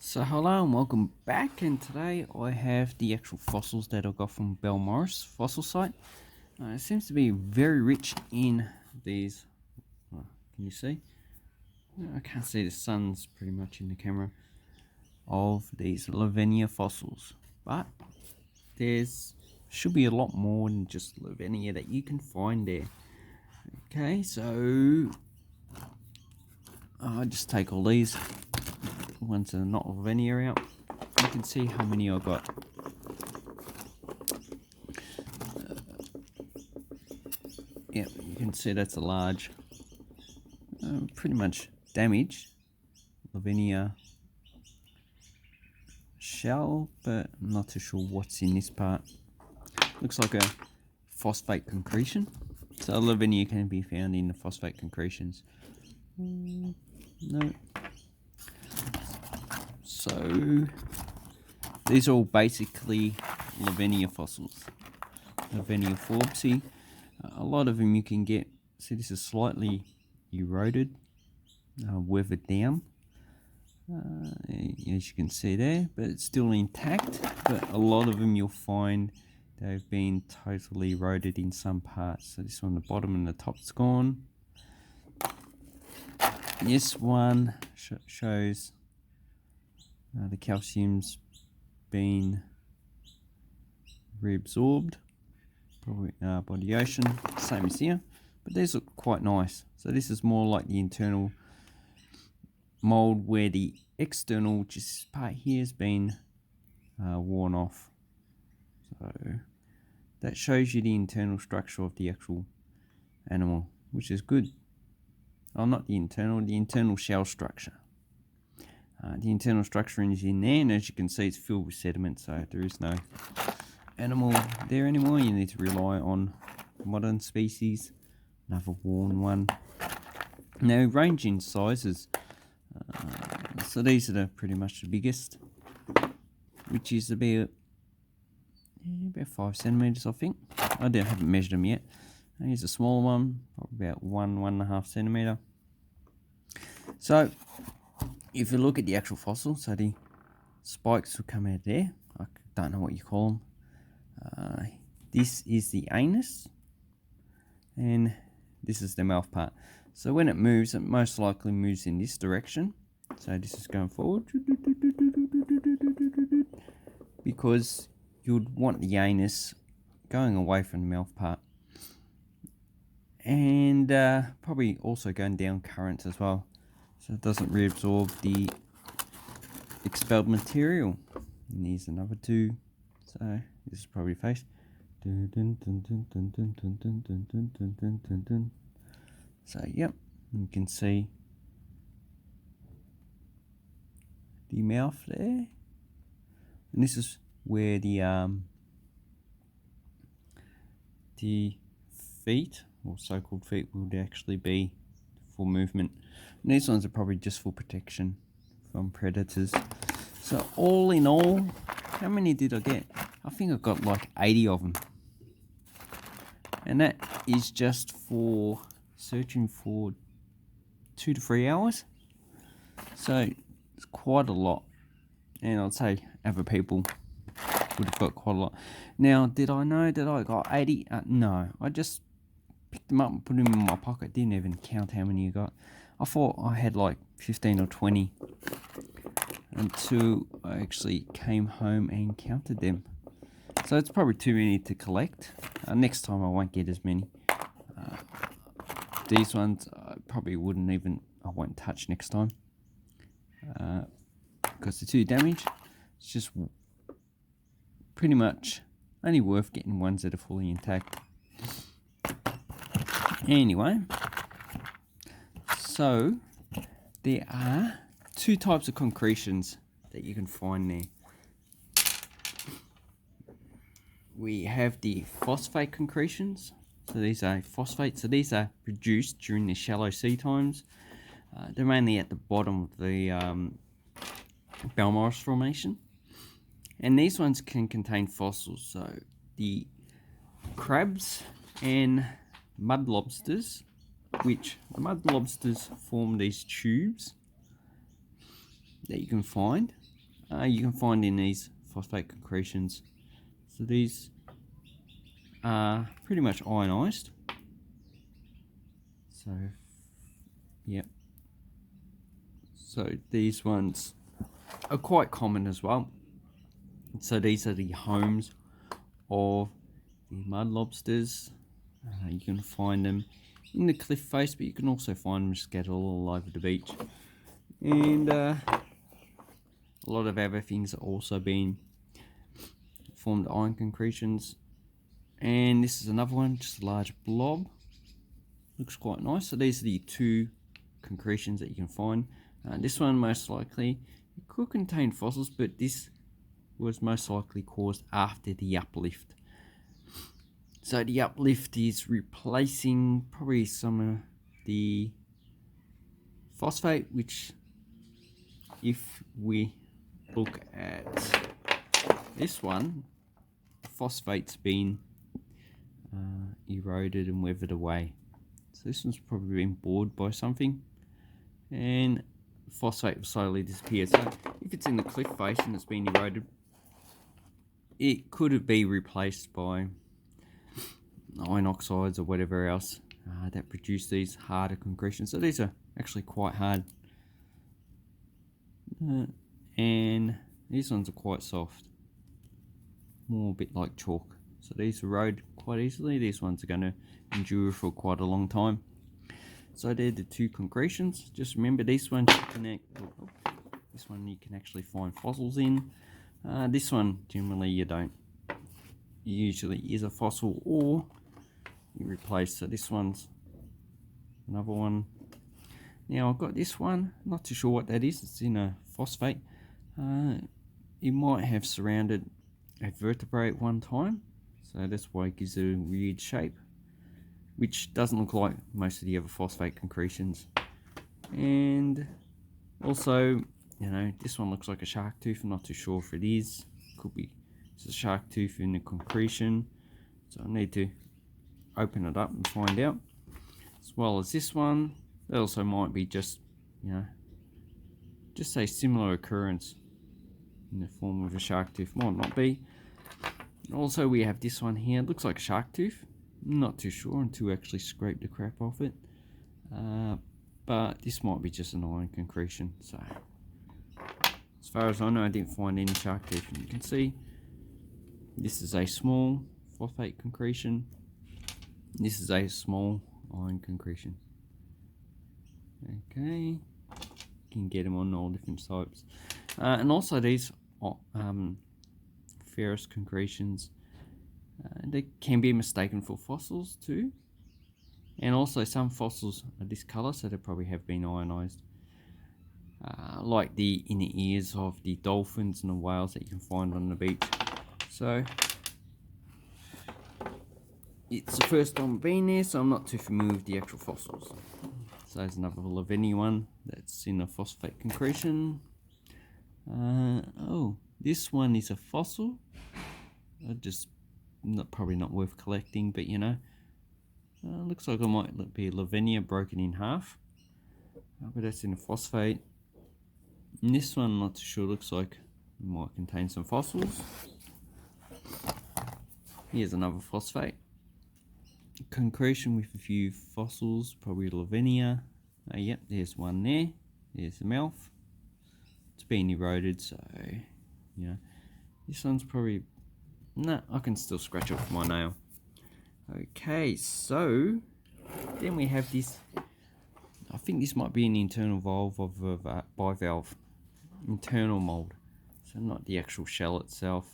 So hello and welcome back, and today I have the actual fossils that I got from Baumaris fossil site. It seems to be very rich in these, can you see? I can't see, the sun's pretty much in the camera, of these Lavenia fossils, but there's should be a lot more than just Lavenia that you can find there. Okay, so I just take all these ones that are not Lavenia out. You can see how many I got. Yeah, you can see that's a large, pretty much damaged Lavenia shell, but I'm not too sure what's in this part. Looks like a phosphate concretion. So Lavenia can be found in the phosphate concretions. No. So these are all basically Lavenia fossils. Lavenia forbesi. A lot of them you can get. See, this is slightly eroded, weathered down, as you can see there, but it's still intact. But a lot of them you'll find they've been totally eroded in some parts. So this one, the bottom and the top's gone. This one shows the calcium's been reabsorbed, probably by the ocean, same as here, but these look quite nice. So this is more like the internal mold, where the external, which is this part here, has been worn off. So that shows you the internal structure of the actual animal, which is good. Oh, not the internal shell structure. The internal structure is in there, and as you can see, it's filled with sediment, so there is no animal there anymore. You need to rely on modern species. Another worn one. Now, range in sizes. So these are pretty much the biggest, which is about 5 centimeters, I think. I haven't measured them yet. Here's a smaller one, probably about 1.5 centimeter. So if you look at the actual fossil, so the spikes will come out there. I don't know what you call them. This is the anus, and this is the mouth part. So when it moves, it most likely moves in this direction. So this is going forward, because you'd want the anus going away from the mouth part, and probably also going down currents as well, so it doesn't reabsorb the expelled material. And here's another two. So this is probably face. So yep, you can see the mouth there, and this is where the feet, or so-called feet, would actually be for movement. And these ones are probably just for protection from predators. So all in all, how many did I get? I think I got like 80 of them, and that is just for searching for 2 to 3 hours. So it's quite a lot, and I'd say other people would have got quite a lot. Now, did I know that I got 80? No, I just picked them up and put them in my pocket. Didn't even count how many I got. I thought I had like 15 or 20 until I actually came home and counted them. So it's probably too many to collect. Next time I won't get as many. These ones I probably I won't touch next time, because they're too damaged. It's just pretty much only worth getting ones that are fully intact. Anyway, so there are 2 types of concretions that you can find there. We have the phosphate concretions. So these are phosphate. So these are produced during the shallow sea times. They're mainly at the bottom of the Baumaris formation. And these ones can contain fossils. So the crabs and mud lobsters, which the mud lobsters form these tubes that you can find. you can find in these phosphate concretions. So these are pretty much ionized. So, yep. So these ones are quite common as well. So these are the homes of the mud lobsters. You can find them in the cliff face, but you can also find them scattered all over the beach. And a lot of other things are also being formed iron concretions. And this is another one, just a large blob. Looks quite nice. So these are the two concretions that you can find. This one most likely it could contain fossils, but this was most likely caused after the uplift. So the uplift is replacing probably some of the phosphate, which if we look at this one, phosphate's been eroded and weathered away. So this one's probably been bored by something, and phosphate will slowly disappear. So if it's in the cliff face and it's been eroded, it could be replaced by iron oxides or whatever else that produce these harder concretions. So these are actually quite hard, and these ones are quite soft, more a bit like chalk. So these erode quite easily. These ones are going to endure for quite a long time. So they're the two concretions. Just remember, this one you can actually find fossils in. This one generally you don't. Usually is a fossil or you replace. So this one's another one. Now I've got this one, not too sure what that is. It's in a phosphate. It might have surrounded a vertebrate at one time, so that's why it gives it a weird shape, which doesn't look like most of the other phosphate concretions. And also, you know, this one looks like a shark tooth. I'm not too sure if it is. Could be just a shark tooth in the concretion. So I need to open it up and find out. As well as this one, that also might be just, you know, just a similar occurrence in the form of a shark tooth. Might not be. Also, we have this one here. It looks like a shark tooth. I'm not too sure until we actually scrape the crap off it. But this might be just an iron concretion. So, as far as I know, I didn't find any shark teeth. And you can see this is a small phosphate concretion. This is a small iron concretion. Okay, you can get them on all different types. And also these ferrous concretions, they can be mistaken for fossils too. And also some fossils are this colour, so they probably have been ionized. Like the inner ears of the dolphins and the whales that you can find on the beach. So it's the first time I've been there, so I'm not too familiar with the actual fossils. So there's another Lavinia one that's in a phosphate concretion. Oh, this one is a fossil. Probably not worth collecting, but you know, looks like it might be Lavinia broken in half. But that's in a phosphate. And this one, I'm not too sure. Looks like it might contain some fossils. Here's another phosphate concretion with a few fossils, probably Lavinia. Yep, there's one there. There's the mouth. It's been eroded, so you know, this one's probably I can still scratch it with my nail. Okay, so then we have this. I think this might be an internal valve of a bivalve, internal mold, so not the actual shell itself,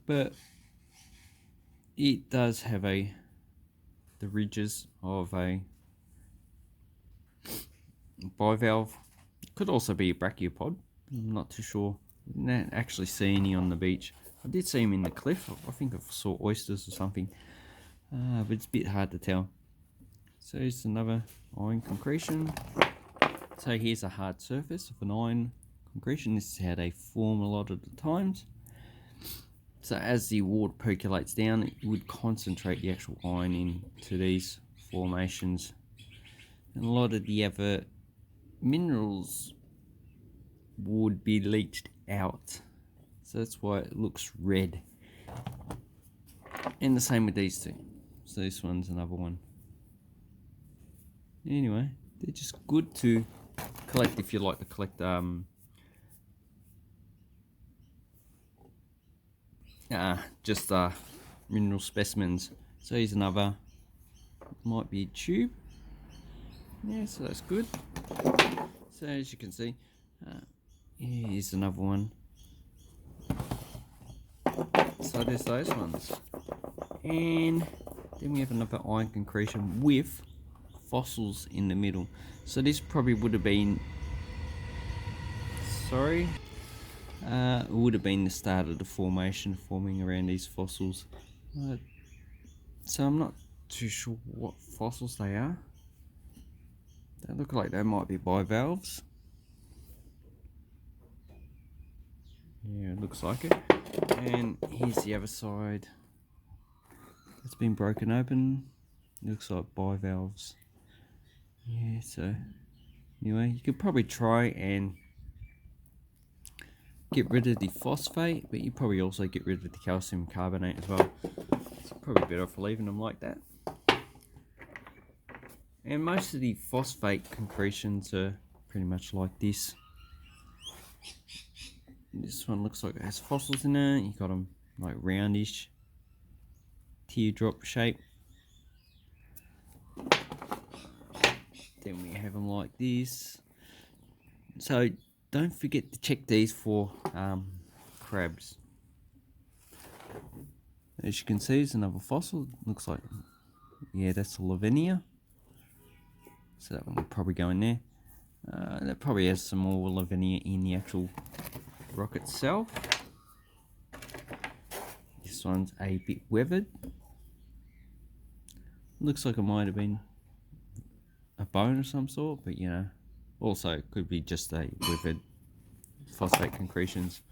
but it does have the ridges of a bivalve. It could also be a brachiopod. I'm not too sure. I didn't actually see any on the beach. I did see them in the cliff. I think I saw oysters or something, but it's a bit hard to tell. So it's another iron concretion. So here's a hard surface of an iron concretion. This is how they form a lot of the times. So as the water percolates down, it would concentrate the actual iron into these formations. And a lot of the other minerals would be leached out. So that's why it looks red. And the same with these two. So this one's another one. Anyway, they're just good to collect if you like to collect just mineral specimens. So here's another, might be a tube. Yeah, so that's good. So as you can see, here's another one. So there's those ones. And then we have another iron concretion with fossils in the middle. So this probably would have been, it would have been the start of the forming around these fossils. So I'm not too sure what fossils they are. They look like they might be bivalves. Yeah, it looks like it. And here's the other side. It's been broken open. Looks like bivalves. Yeah, so anyway, you could probably try and get rid of the phosphate, but you probably also get rid of the calcium carbonate as well. It's probably better for leaving them like that. And most of the phosphate concretions are pretty much like this. This one looks like it has fossils in it. You got them like roundish, teardrop shape. Then we have them like this. So don't forget to check these for crabs. As you can see, there's another fossil. Looks like, yeah, that's a Lavinia. So that one will probably go in there. That probably has some more Lavinia in the actual rock itself. This one's a bit weathered. Looks like it might have been a bone of some sort, but you know, also it could be just a weathered phosphate concretions.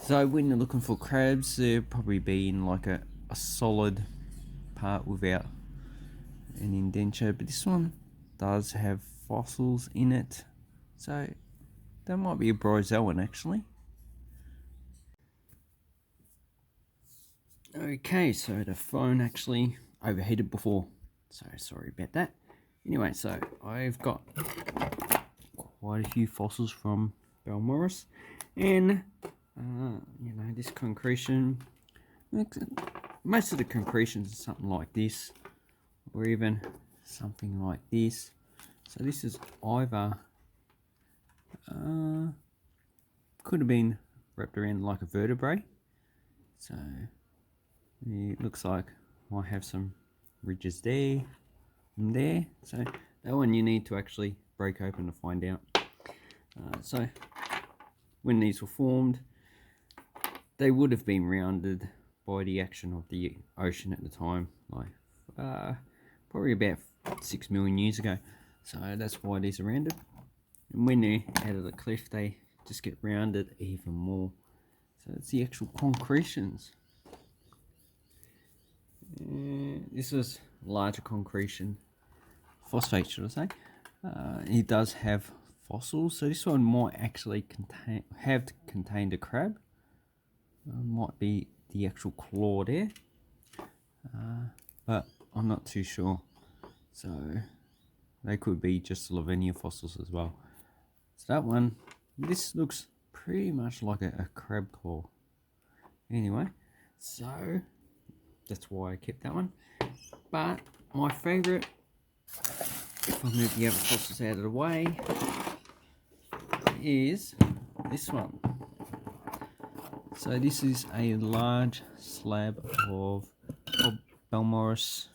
So when you're looking for crabs, they'll probably be in like a solid part without an indenture, but this one does have fossils in it, so that might be a bryozoan actually. Okay, so the phone actually overheated before, so sorry about that. Anyway, so I've got quite a few fossils from Baumaris, and you know, this concretion, most of the concretions are something like this, or even something like this. So this is either could have been wrapped around like a vertebrae. So it looks like I have some ridges there and there. So that one you need to actually break open to find out. So when these were formed, they would have been rounded by the action of the ocean at the time, like probably about 6 million years ago. So that's why these are rounded. And when they're out of the cliff, they just get rounded even more. So it's the actual concretions. This is larger concretion, phosphate should I say. It does have fossils, so this one might actually have contained a crab. Might be the actual claw there, but I'm not too sure. So they could be just Lavinia fossils as well. So that one, this looks pretty much like a crab claw. Anyway, so that's why I kept that one. But my favourite, if I move the other fossils out of the way, is this one. So this is a large slab of Baumaris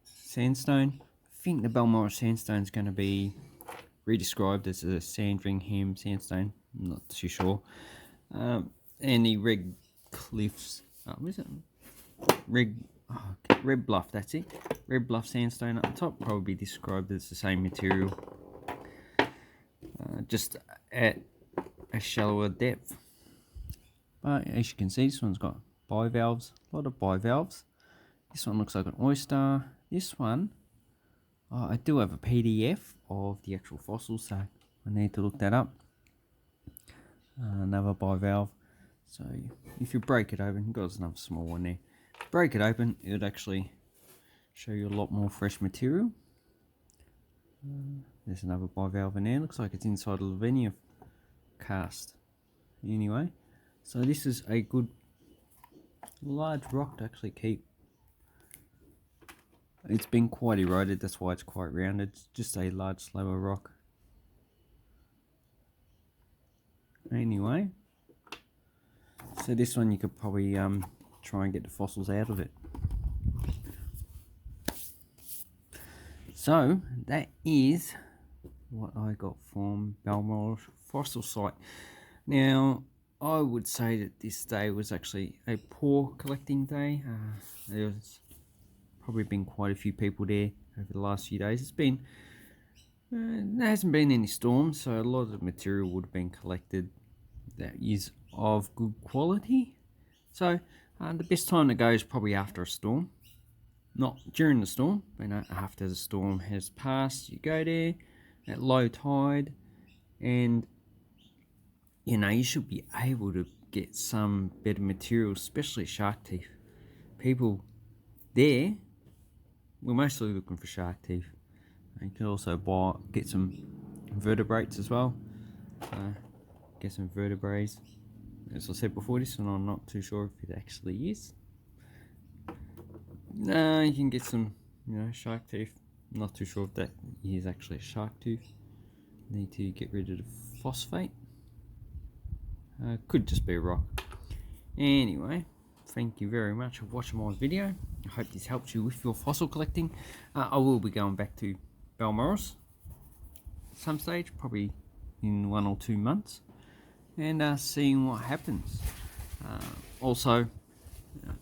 sandstone. I think the Baumaris sandstone is going to be redescribed as a Sandringham sandstone. I'm not too sure. And the Red Cliffs, what is it? Red Bluff, that's it. Red Bluff sandstone up the top, probably described as the same material, just at a shallower depth. But as you can see, this one's got bivalves, a lot of bivalves. This one looks like an oyster. This one, I do have a PDF of the actual fossils, so I need to look that up. Another bivalve. So if you break it open, got another small one there. Break it open, it would actually show you a lot more fresh material. There's another bivalve in there. Looks like it's inside a Lavenia cast. Anyway, so this is a good large rock to actually keep. It's been quite eroded, that's why it's quite rounded. It's just a large slower rock. Anyway, so this one you could probably try and get the fossils out of it. So that is what I got from Baumaris fossil site. Now I would say that this day was actually a poor collecting day. There's probably been quite a few people there over the last few days. It's been there hasn't been any storms, so a lot of the material would have been collected that is of good quality. So the best time to go is probably after a storm, not during the storm, but after the storm has passed. You go there at low tide, and you should be able to get some better material, especially shark teeth. People there, we're mostly looking for shark teeth. You can also get some vertebrates as well. Get some vertebrates. As I said before, this one I'm not too sure if it actually is. No, you can get some, shark teeth. I'm not too sure if that is actually a shark tooth. Need to get rid of the phosphate. Could just be a rock. Anyway, thank you very much for watching my video. I hope this helps you with your fossil collecting. I will be going back to Baumaris at some stage, probably in 1 or 2 months, and seeing what happens. Also,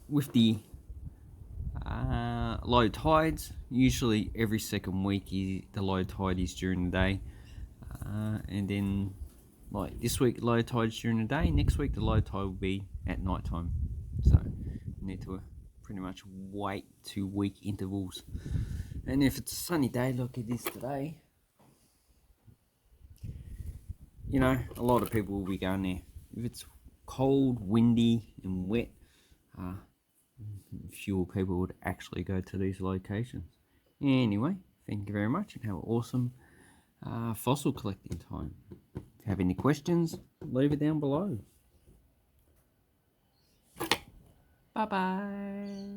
with the low tides, usually every second week the low tide is during the day, and then like this week low tide's during the day, next week the low tide will be at night time. So you need to pretty much wait 2 week intervals. And if it's a sunny day like it is today, a lot of people will be going there. If it's cold, windy and wet, fewer people would actually go to these locations. Anyway, thank you very much and have an awesome fossil collecting time. If you have any questions, leave it down below. Bye bye.